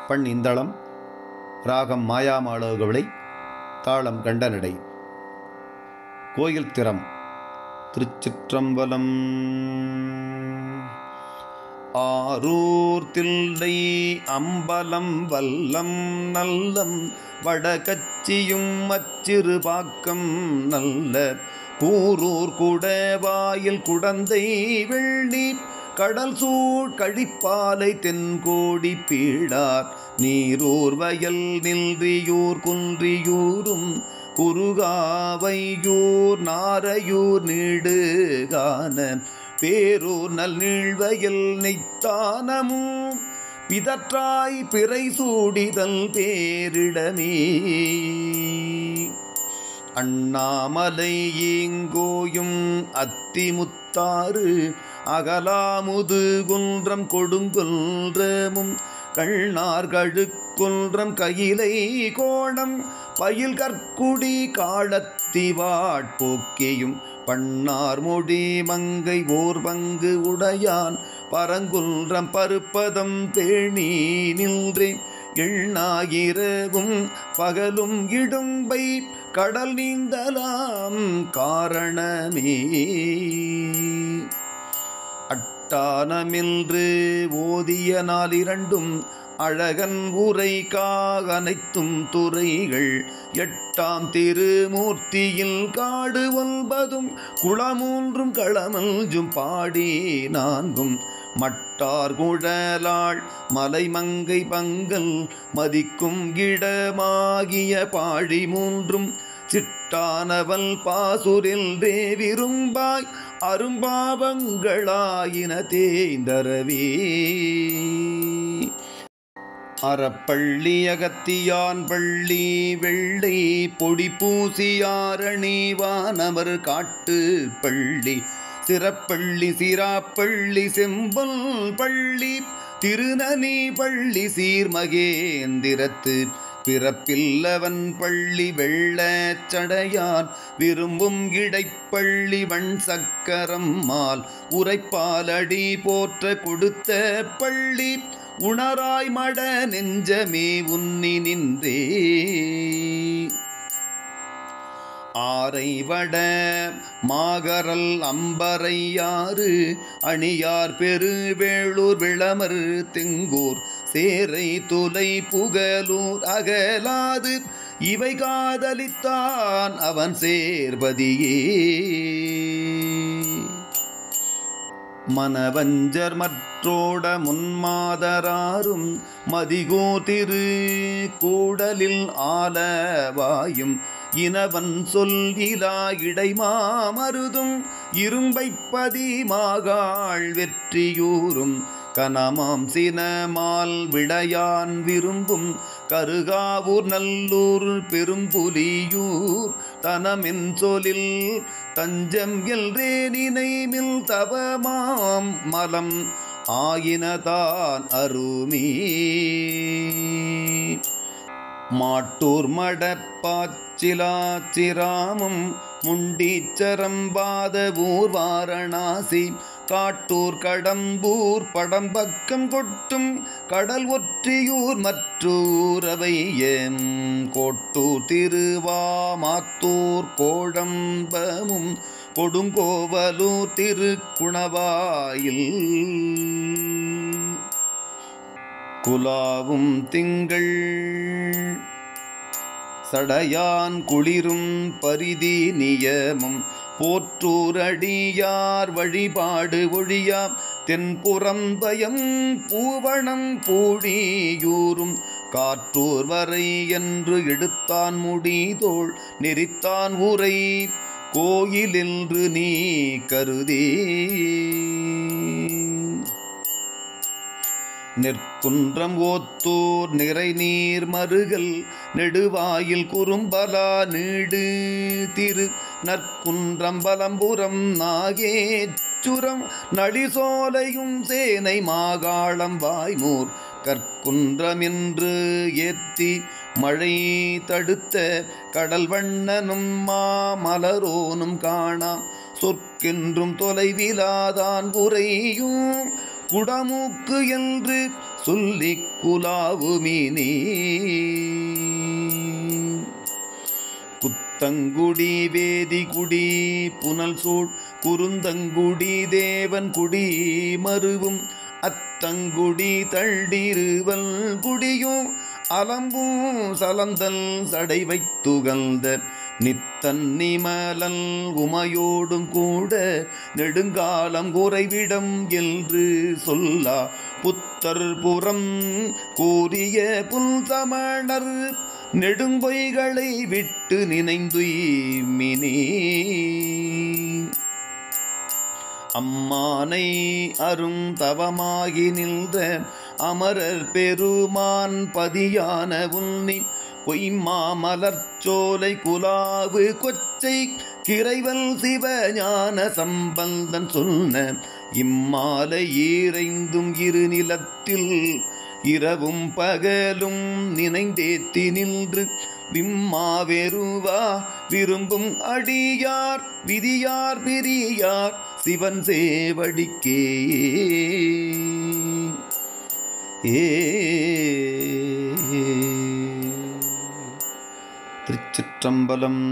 பண் இந்தளம், ராகம் மாயாமாளோகவிளை, தாளம் கண்டனடை. கோயில் திறம். திருச்சிற்றம்பலம். ஆரூர் தில்லை அம்பலம் வல்லம் நல்லம் வடகச்சியும் அச்சிறு பாக்கம் நல்ல கூரூர் குடவாயில் குடந்தை வெள்ளி கடல் சூழ் கழிப்பாலை தென்கோடி பீடார் நீரூர் வயல் நின்றியூர் குன்றியூரும் குருகாவையூர் நாரையூர் நீடுகான பேரூர் நல் நீழ்வயல் நெய்த்தானமும் பிதற்றாய் பிறை சூடிதல் பேரிடமே. அண்ணாமலை ஈங்கோயும் அத்திமுத்தாறு அகலாமுது குன்றம் கொடுங்குன்றமும் கண்ணார் கழுக்குன்றம் கையிலை கோணம் பயில் கற்குடி காலத்திவாட்போக்கியும் பண்ணார் மொழி மங்கை ஓர் பங்கு உடையான் பரங்குன்றம் பருப்பதம் பேணி நின்றேன் எண்ணாயிரவும் பகலும் இடும்பை கடல் நீந்தலாம் காரணமே. அட்டானமின்று ஓதிய நாளிரண்டும் அழகன் உரைக்காக அனைத்தும் துறைகள் எட்டாம் திருமூர்த்தியில் காடு ஒன்பதும் குளமூன்றும் களமல்ஜும் பாடி நான்கும் மட்டார் குழலாள் மலைமங்கை பங்கல் மதிக்கும் இடமாகிய பாழி மூன்றும் சிட்டானவல் பாசுரில் தேவிரும்பாய் அரும்பாவங்களாயின தேய்ந்தரவே. அறப்பள்ளி அகத்தியான் பள்ளி வெள்ளை பொடி பூசியாரணிவானவர் காட்டு பள்ளி சிறப்பள்ளி சிராப்பள்ளி செம்பல் பள்ளி திருநனி பள்ளி சீர்மகேந்திரத்து பிறப்பில்லவன் பள்ளி வெள்ளச்சடையான் விரும்பும் இடைப்பள்ளி வண் சக்கரம் மால் உரைப்பாலடி போற்ற கொடுத்த பள்ளி உணராய் மட நெஞ்சமே உன்னி நின்றே. ஆரைவட மாகரல் அம்பரையாறு அணியார் பெருவேளூர் விளமர் தெங்கூர் சேரை துலை புகலூர் அகலாது இவை காதலித்தான் அவன் சேர்பதியே. மனவஞ்சர் மற்றோட முன்மாதராரும் மதிகோ திரு கூடலில் ஆலவாயும் இனவன் சொல்லிலா இடைமாமருதும் இரும்பைப்பதி மாகாள் வெற்றியூரும் கனமாம் சினமால் விடையான் விரும்பும் கருகாவூர் நல்லூர் பெரும்புலியூர் தனமென் சொலில் தஞ்சம் எல்ரே நினைமில் தவமாம் மலம் ஆயினதான் அருமீ. மாட்டூர் மடப்பாச்சிலாச்சிராமம் முண்டீச்சரம்பாத ஊர் வாரணாசி காட்டூர் கடம்பூர் படம்பக்கம் கொட்டும் கடல் ஒற்றியூர் மற்றூரவை கோட்டூர் திருவாமாத்தூர் கோழம்பமும் கொடுங்கோவலூர் திருக்குணவாயில் குலாவும் திங்கள் சடையான் குளிரும் பரிதி நியமம் போற்றூரடியார் வழிபாடு ஒழியா தென்புறம்பயம் பூவணம் பூழியூரும் காற்றூர் வரை என்று எடுத்தான் முடிதோள் நெறித்தான் உரை கோயிலென்று நீ கருதே. நெற்குன்றம் ஓத்தூர் நிறை நீர் மருகல் நெடுவாயில் குறும்பலா நீடு திரு நற்குன்றம் பலம்புரம் நாகேச்சுரம் நடிசோலையும் சேனை மாகாளம் வாய்மூர் கற்குன்றம் என்று ஏத்தி மழை தடுத்த கடல் வண்ணனும் மாமலரோனும் காணாம் சொற்கென்றும் தொலைவிலாதான் உரையும் குடமூக்கு என்று சொல்லிக் குலாவுமினே. குத்தங்குடி வேதிகுடி புனல் சூழ் குறுந்தங்குடி தேவன் குடி மருவும் அத்தங்குடி தள்ளிருவல் குடியும் அலம்பும் சலந்தல் சடை வைத்துகழ்ந்த நித்தன் நிமலல் உமையோடும் கூட நெடுங்காலம் குறைவிடம் என்று சொல்லா புத்தர் புறம் கூறிய புல்தமணர் நெடும்பொய்களை விட்டு நினைந்துய்மினே. அம்மானை அரும் தவமாகி நின்ற அமரர் பெருமான் பதியான உன்னி பொய்மாமலர்ச்சோலை குலாவு கொச்சை கிரைவல் சிவஞான சம்பந்தன் சொன்ன இம்மாலை ஈரைந்தும் இரு நிலத்தில் இரவும் பகலும் நினைந்தேத்தி நின்று விம்மாவெருவா விரும்பும் அடியார் விதியார் பிரியார் சிவன் சேவடிக்கே. திருச்சிற்றம்பலம்.